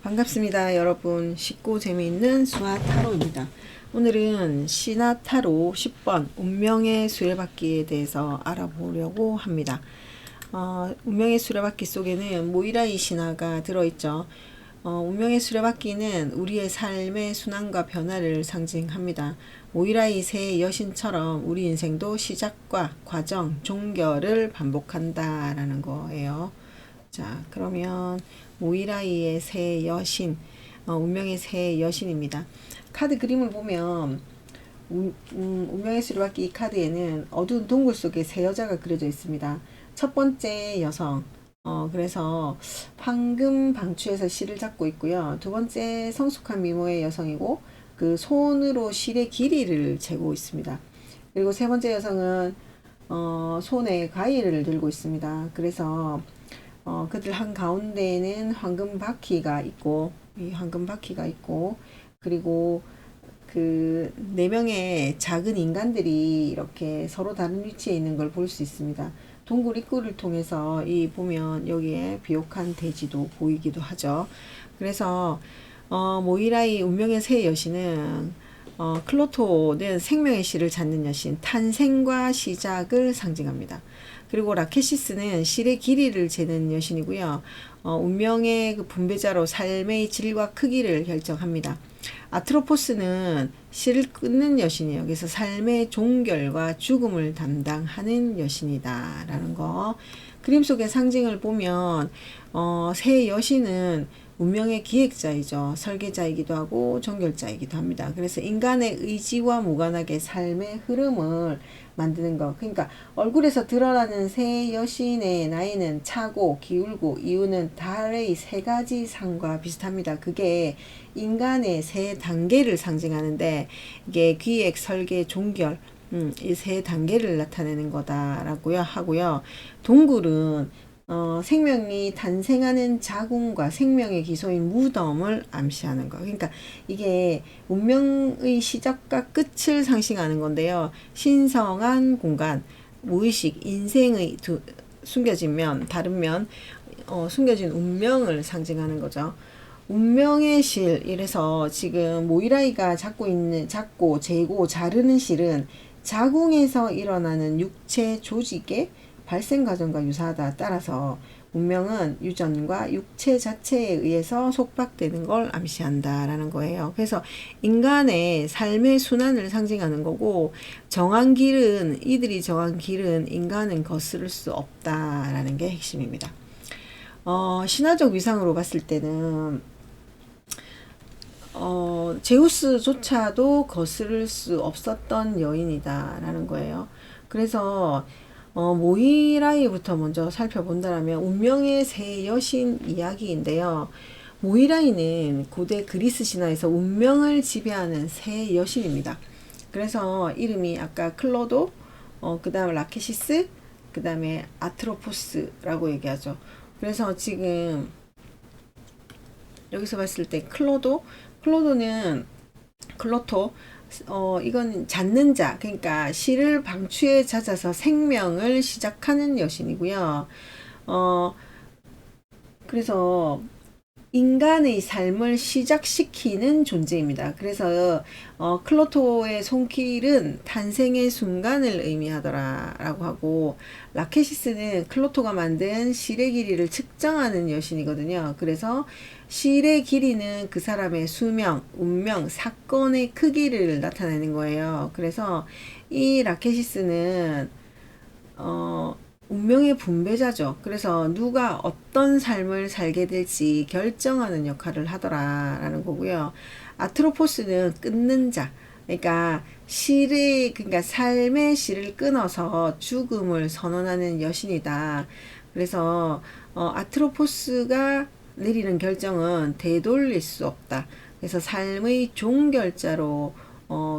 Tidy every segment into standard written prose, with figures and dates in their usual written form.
반갑습니다. 여러분. 쉽고 재미있는 수화 타로입니다. 오늘은 신화 타로 10번 운명의 수레바퀴에 대해서 알아보려고 합니다. 운명의 수레바퀴 속에는 모이라이 신화가 들어있죠. 운명의 수레바퀴는 우리의 삶의 순환과 변화를 상징합니다. 모이라이 새 여신처럼 우리 인생도 시작과 과정, 종결을 반복한다라는 거예요. 자, 그러면 모이라이의 새 여신, 운명의 새 여신입니다. 카드 그림을 보면 운명의 수레바퀴 이 카드에는 어두운 동굴 속에 새 여자가 그려져 있습니다. 첫 번째 여성, 그래서 황금 방추에서 실을 잡고 있고요. 두 번째 성숙한 미모의 여성이고 그 손으로 실의 길이를 재고 있습니다. 그리고 세 번째 여성은 손에 과일을 들고 있습니다. 그래서 그들 한가운데에는 황금 바퀴가 있고, 그리고 그 네 명의 작은 인간들이 이렇게 서로 다른 위치에 있는 걸 볼 수 있습니다. 동굴 입구를 통해서 보면 여기에 비옥한 대지도 보이기도 하죠. 그래서 모이라이 운명의 새 여신은 클로토는 생명의 실을 찾는 여신, 탄생과 시작을 상징합니다. 그리고 라케시스는 실의 길이를 재는 여신이고요. 운명의 그 분배자로 삶의 질과 크기를 결정합니다. 아트로포스는 실을 끊는 여신이에요. 그래서 삶의 종결과 죽음을 담당하는 여신이다 라는 거. 그림 속의 상징을 보면 새 여신은 운명의 기획자이죠. 설계자이기도 하고 종결자이기도 합니다. 그래서 인간의 의지와 무관하게 삶의 흐름을 만드는 것. 그러니까 얼굴에서 드러나는 새 여신의 나이는 차고 기울고 이유는 달의 세 가지 상과 비슷합니다. 그게 인간의 세 단계를 상징하는데 이게 기획, 설계, 종결 이 세 단계를 나타내는 거다라고요 하고요. 동굴은 생명이 탄생하는 자궁과 생명의 기소인 무덤을 암시하는 거. 그러니까 이게 운명의 시작과 끝을 상징하는 건데요. 신성한 공간, 무의식, 인생의 숨겨진 면, 다른 면, 숨겨진 운명을 상징하는 거죠. 운명의 실, 이래서 지금 모이라이가 잡고 재고 자르는 실은 자궁에서 일어나는 육체 조직의 발생 과정과 유사하다. 따라서 운명은 유전과 육체 자체에 의해서 속박되는 걸 암시한다라는 거예요. 그래서 인간의 삶의 순환을 상징하는 거고, 이들이 정한 길은 인간은 거스를 수 없다라는 게 핵심입니다. 신화적 위상으로 봤을 때는 제우스조차도 거스를 수 없었던 여인이다라는 거예요. 그래서 모이라이부터 먼저 살펴본다면 운명의 새 여신 이야기인데요. 모이라이는 고대 그리스 신화에서 운명을 지배하는 새 여신입니다. 그래서 이름이 아까 클로도, 그 다음 라케시스, 그 다음에 아트로포스라고 얘기하죠. 그래서 지금 여기서 봤을 때 클로토, 이건 찾는 자, 그러니까 실을 방추에 찾아서 생명을 시작하는 여신이고요. 그래서 인간의 삶을 시작시키는 존재입니다. 그래서 클로토의 손길은 탄생의 순간을 의미하더라라고 하고, 라케시스는 클로토가 만든 실의 길이를 측정하는 여신이거든요. 그래서 실의 길이는 그 사람의 수명, 운명, 사건의 크기를 나타내는 거예요. 그래서 이 라케시스는 운명의 분배자죠. 그래서 누가 어떤 삶을 살게 될지 결정하는 역할을 하더라라는 거고요. 아트로포스는 끊는 자. 그러니까 삶의 실을 끊어서 죽음을 선언하는 여신이다. 그래서 아트로포스가 내리는 결정은 되돌릴 수 없다. 그래서 삶의 종결자로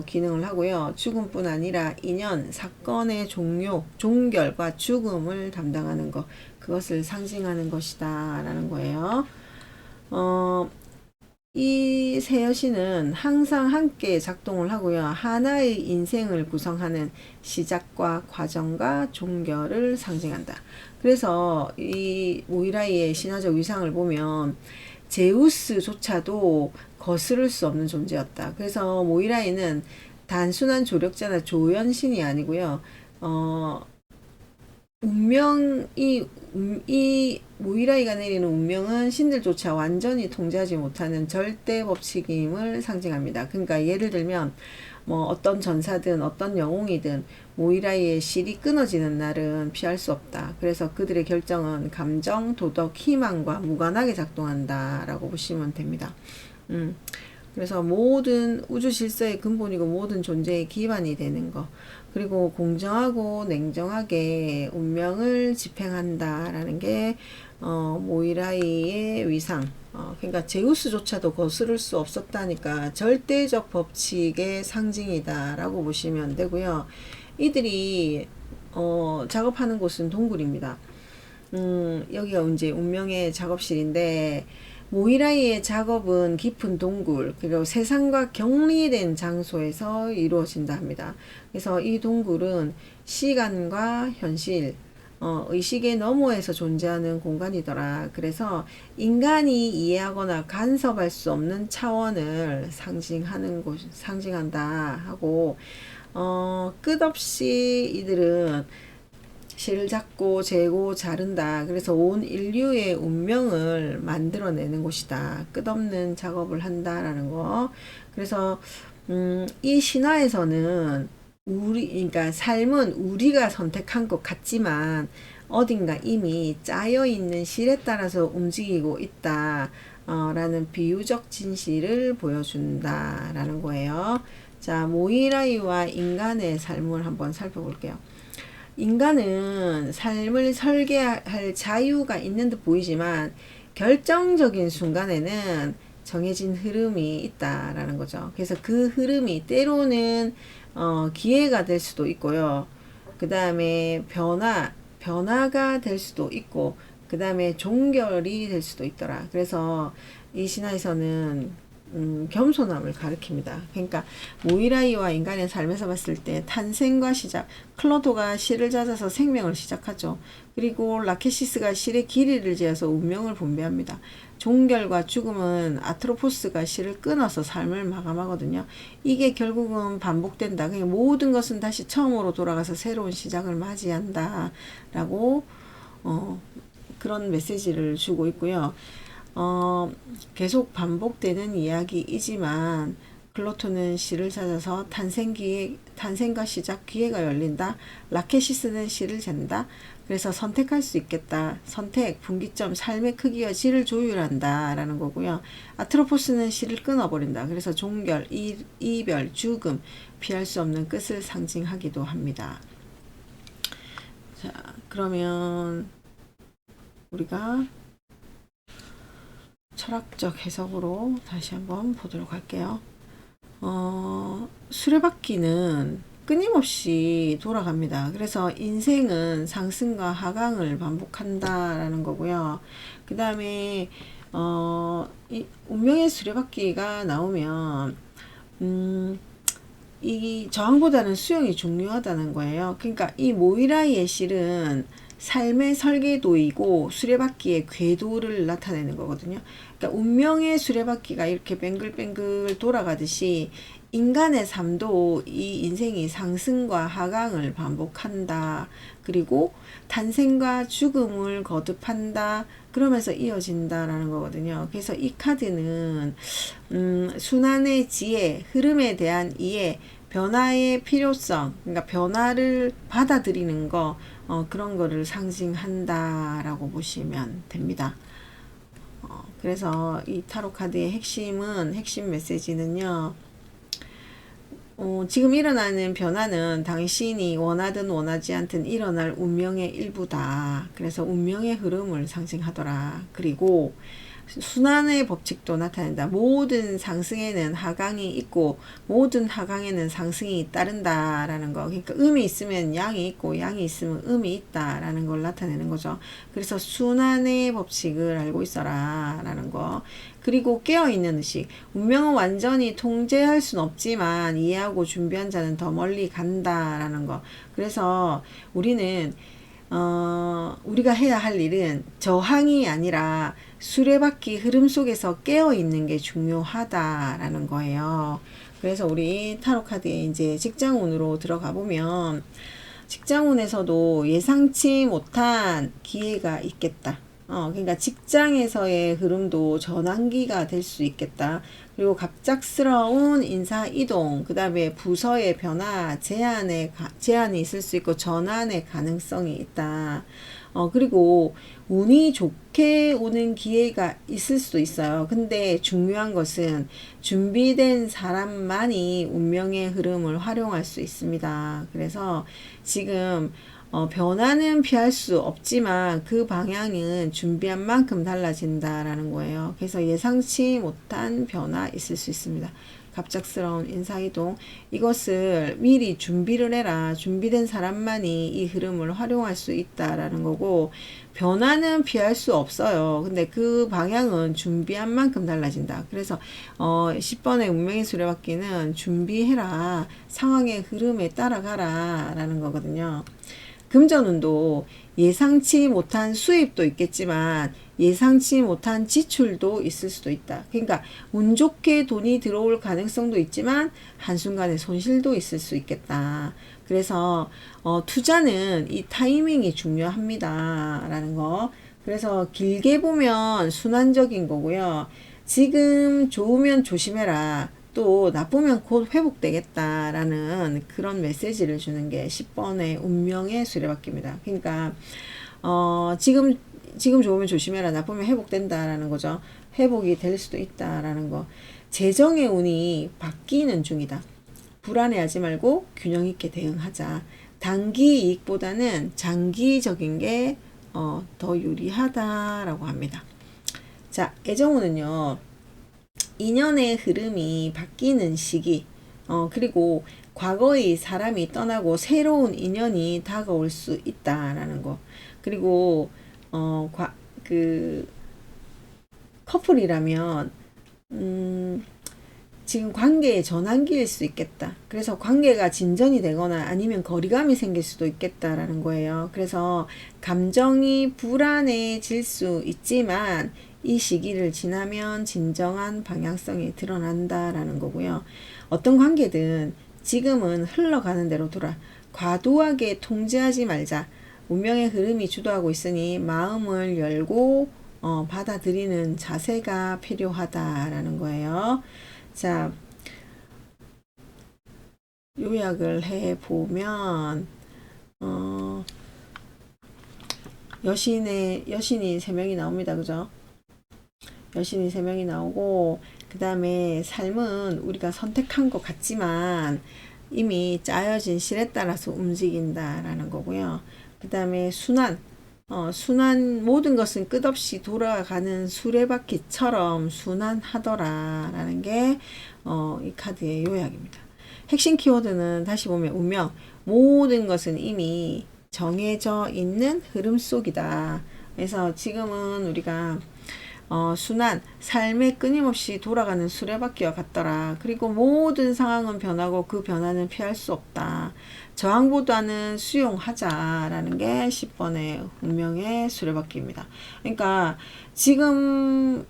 기능을 하고요. 죽음뿐 아니라 인연, 사건의 종료, 종결과 죽음을 담당하는 것, 그것을 상징하는 것이다 라는 거예요. 이 세 여신은 항상 함께 작동을 하고요. 하나의 인생을 구성하는 시작과 과정과 종결을 상징한다. 그래서 이 모이라이의 신화적 위상을 보면 제우스조차도 거스를 수 없는 존재였다. 그래서 모이라이는 단순한 조력자나 조연신이 아니고요. 이 모이라이가 내리는 운명은 신들조차 완전히 통제하지 못하는 절대 법칙임을 상징합니다. 그러니까 예를 들면 뭐 어떤 전사든 어떤 영웅이든 모이라이의 실이 끊어지는 날은 피할 수 없다. 그래서 그들의 결정은 감정, 도덕, 희망과 무관하게 작동한다라고 보시면 됩니다. 그래서 모든 우주 질서의 근본이고 모든 존재의 기반이 되는 거. 그리고 공정하고 냉정하게 운명을 집행한다라는 게 모이라이의 위상. 그러니까 제우스조차도 거스를 수 없었다니까 절대적 법칙의 상징이다라고 보시면 되고요. 이들이 작업하는 곳은 동굴입니다. 여기가 이제 운명의 작업실인데 모이라이의 작업은 깊은 동굴 그리고 세상과 격리된 장소에서 이루어진다 합니다. 그래서 이 동굴은 시간과 현실, 의식의 너머에서 존재하는 공간이더라. 그래서 인간이 이해하거나 간섭할 수 없는 차원을 상징한다 하고, 끝없이 이들은 실을 잡고 재고 자른다. 그래서 온 인류의 운명을 만들어내는 곳이다. 끝없는 작업을 한다라는 거. 그래서 이 신화에서는 그러니까 삶은 우리가 선택한 것 같지만 어딘가 이미 짜여 있는 실에 따라서 움직이고 있다. 라는 비유적 진실을 보여준다라는 거예요. 자, 모이라이와 인간의 삶을 한번 살펴볼게요. 인간은 삶을 설계할 자유가 있는 듯 보이지만 결정적인 순간에는 정해진 흐름이 있다라는 거죠. 그래서 그 흐름이 때로는 기회가 될 수도 있고요. 그 다음에 변화가 될 수도 있고, 그 다음에 종결이 될 수도 있더라. 그래서 이 신화에서는 겸손함을 가리킵니다. 그러니까 모이라이와 인간의 삶에서 봤을 때 탄생과 시작, 클로도가 실을 찾아서 생명을 시작하죠. 그리고 라케시스가 실의 길이를 재어서 운명을 분배합니다. 종결과 죽음은 아트로포스가 실을 끊어서 삶을 마감하거든요. 이게 결국은 반복된다. 그러니까 모든 것은 다시 처음으로 돌아가서 새로운 시작을 맞이한다 라고 그런 메시지를 주고 있고요. 계속 반복되는 이야기이지만 플로토는 실을 찾아서 탄생과 시작 기회가 열린다. 라케시스는 실을 잰다. 그래서 선택할 수 있겠다. 선택, 분기점, 삶의 크기와 질을 조율한다 라는 거고요. 아트로포스는 실을 끊어버린다. 그래서 종결, 이별, 죽음, 피할 수 없는 끝을 상징하기도 합니다. 자, 그러면 우리가 철학적 해석으로 다시 한번 보도록 할게요. 수레바퀴는 끊임없이 돌아갑니다. 그래서 인생은 상승과 하강을 반복한다라는 거고요. 그 다음에 이 운명의 수레바퀴가 나오면 이 저항보다는 수용이 중요하다는 거예요. 그러니까 이 모이라이의 실은 삶의 설계도이고 수레바퀴의 궤도를 나타내는 거거든요. 그러니까 운명의 수레바퀴가 이렇게 뱅글뱅글 돌아가듯이 인간의 삶도 이 인생이 상승과 하강을 반복한다. 그리고 탄생과 죽음을 거듭한다. 그러면서 이어진다라는 거거든요. 그래서 이 카드는 순환의 지혜, 흐름에 대한 이해, 변화의 필요성, 그러니까 변화를 받아들이는 거, 그런 거를 상징한다라고 보시면 됩니다. 그래서 이 타로 카드의 핵심 메시지는요. 지금 일어나는 변화는 당신이 원하든 원하지 않든 일어날 운명의 일부다. 그래서 운명의 흐름을 상징하더라. 그리고 순환의 법칙도 나타낸다. 모든 상승에는 하강이 있고 모든 하강에는 상승이 따른다라는 거. 그러니까 음이 있으면 양이 있고 양이 있으면 음이 있다라는 걸 나타내는 거죠. 그래서 순환의 법칙을 알고 있어라 라는 거. 그리고 깨어있는 의식. 운명은 완전히 통제할 수는 없지만 이해하고 준비한 자는 더 멀리 간다라는 거. 그래서 우리는 우리가 해야 할 일은 저항이 아니라 수레바퀴 흐름 속에서 깨어 있는 게 중요하다라는 거예요. 그래서 우리 타로 카드에 이제 직장운으로 들어가 보면 직장운에서도 예상치 못한 기회가 있겠다. 그러니까 직장에서의 흐름도 전환기가 될 수 있겠다. 그리고 갑작스러운 인사 이동, 그 다음에 부서의 변화, 제한이 있을 수 있고 전환의 가능성이 있다. 그리고 운이 좋게 오는 기회가 있을 수도 있어요. 근데 중요한 것은 준비된 사람만이 운명의 흐름을 활용할 수 있습니다. 그래서 지금 변화는 피할 수 없지만 그 방향은 준비한 만큼 달라진다라는 거예요. 그래서 예상치 못한 변화 있을 수 있습니다. 갑작스러운 인사이동, 이것을 미리 준비를 해라. 준비된 사람만이 이 흐름을 활용할 수 있다라는 거고, 변화는 피할 수 없어요. 근데 그 방향은 준비한 만큼 달라진다. 그래서 10번의 운명의 수레바퀴는 준비해라. 상황의 흐름에 따라가라 라는 거거든요. 금전운도 예상치 못한 수입도 있겠지만 예상치 못한 지출도 있을 수도 있다. 그러니까 운 좋게 돈이 들어올 가능성도 있지만 한순간에 손실도 있을 수 있겠다. 그래서 투자는 이 타이밍이 중요합니다 라는 거. 그래서 길게 보면 순환적인 거고요. 지금 좋으면 조심해라. 또 나쁘면 곧 회복되겠다라는 그런 메시지를 주는 게 10번의 운명의 수레바퀴입니다. 그러니까 지금 좋으면 조심해라. 나쁘면 회복된다라는 거죠. 회복이 될 수도 있다라는 거. 재정의 운이 바뀌는 중이다. 불안해하지 말고 균형 있게 대응하자. 단기 이익보다는 장기적인 게 더 유리하다라고 합니다. 자, 애정운은요. 인연의 흐름이 바뀌는 시기, 그리고 과거의 사람이 떠나고 새로운 인연이 다가올 수 있다라는 거. 그리고 커플이라면 지금 관계의 전환기일 수 있겠다. 그래서 관계가 진전이 되거나 아니면 거리감이 생길 수도 있겠다라는 거예요. 그래서 감정이 불안해질 수 있지만 이 시기를 지나면 진정한 방향성이 드러난다라는 거고요. 어떤 관계든 지금은 흘러가는 대로 돌아. 과도하게 통제하지 말자. 운명의 흐름이 주도하고 있으니 마음을 열고 받아들이는 자세가 필요하다라는 거예요. 자, 요약을 해보면 여신이 3명이 나옵니다. 그죠? 여신이 3명이 나오고, 그 다음에 삶은 우리가 선택한 것 같지만 이미 짜여진 실에 따라서 움직인다라는 거고요. 그 다음에 순환, 모든 것은 끝없이 돌아가는 수레바퀴처럼 순환하더라라는 게 이 카드의 요약입니다. 핵심 키워드는 다시 보면 운명, 모든 것은 이미 정해져 있는 흐름 속이다. 그래서 지금은 우리가 순환, 삶에 끊임없이 돌아가는 수레바퀴와 같더라. 그리고 모든 상황은 변하고 그 변화는 피할 수 없다. 저항보다는 수용하자라는 게 10번의 운명의 수레바퀴입니다. 그러니까 지금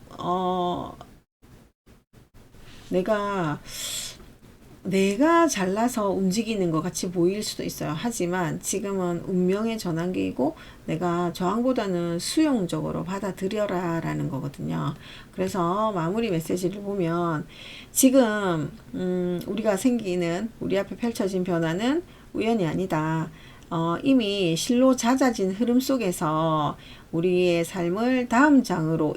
내가 잘나서 움직이는 것 같이 보일 수도 있어요. 하지만 지금은 운명의 전환기이고 내가 저항보다는 수용적으로 받아들여라 라는 거거든요. 그래서 마무리 메시지를 보면 지금 우리 앞에 펼쳐진 변화는 우연이 아니다. 이미 실로 잦아진 흐름 속에서 우리의 삶을 다음 장으로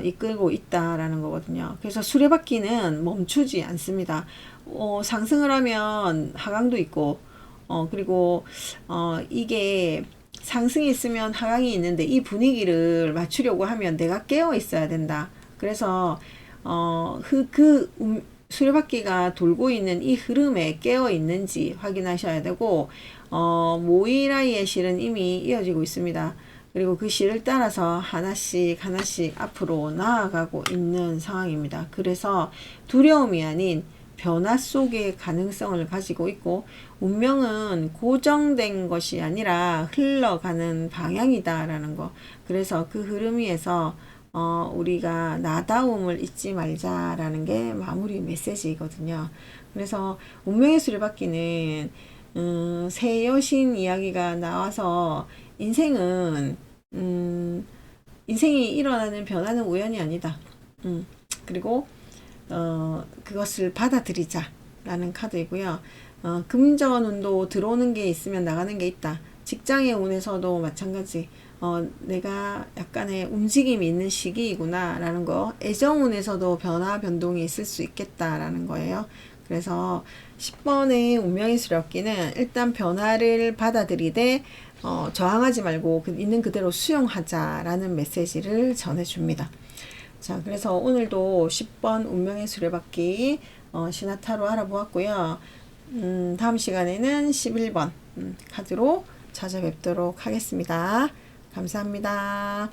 이끌고 있다라는 거거든요. 그래서 수레바퀴는 멈추지 않습니다. 상승을 하면 하강도 있고, 그리고 이게 상승이 있으면 하강이 있는데 이 분위기를 맞추려고 하면 내가 깨어 있어야 된다. 그래서 수레바퀴가 돌고 있는 이 흐름에 깨어 있는지 확인하셔야 되고, 모이라이의 실은 이미 이어지고 있습니다. 그리고 그 실을 따라서 하나씩 앞으로 나아가고 있는 상황입니다. 그래서 두려움이 아닌 변화 속의 가능성을 가지고 있고, 운명은 고정된 것이 아니라 흘러가는 방향이다라는 거. 그래서 그 흐름 위에서 우리가 나다움을 잊지 말자라는 게 마무리 메시지이거든요. 그래서 운명의 수레바퀴는 새 여신 이야기가 나와서 인생은 인생이 일어나는 변화는 우연이 아니다. 그리고 그것을 받아들이자라는 카드이고요. 금전운도 들어오는 게 있으면 나가는 게 있다. 직장의 운에서도 마찬가지. 내가 약간의 움직임이 있는 시기이구나 라는 거. 애정운에서도 변화 변동이 있을 수 있겠다라는 거예요. 그래서 10번의 운명의 수레바퀴는 일단 변화를 받아들이되 저항하지 말고 있는 그대로 수용하자라는 메시지를 전해줍니다. 자, 그래서 오늘도 10번 운명의 수레바퀴 신화타로 알아보았고요. 다음 시간에는 11번 카드로 찾아뵙도록 하겠습니다. 감사합니다.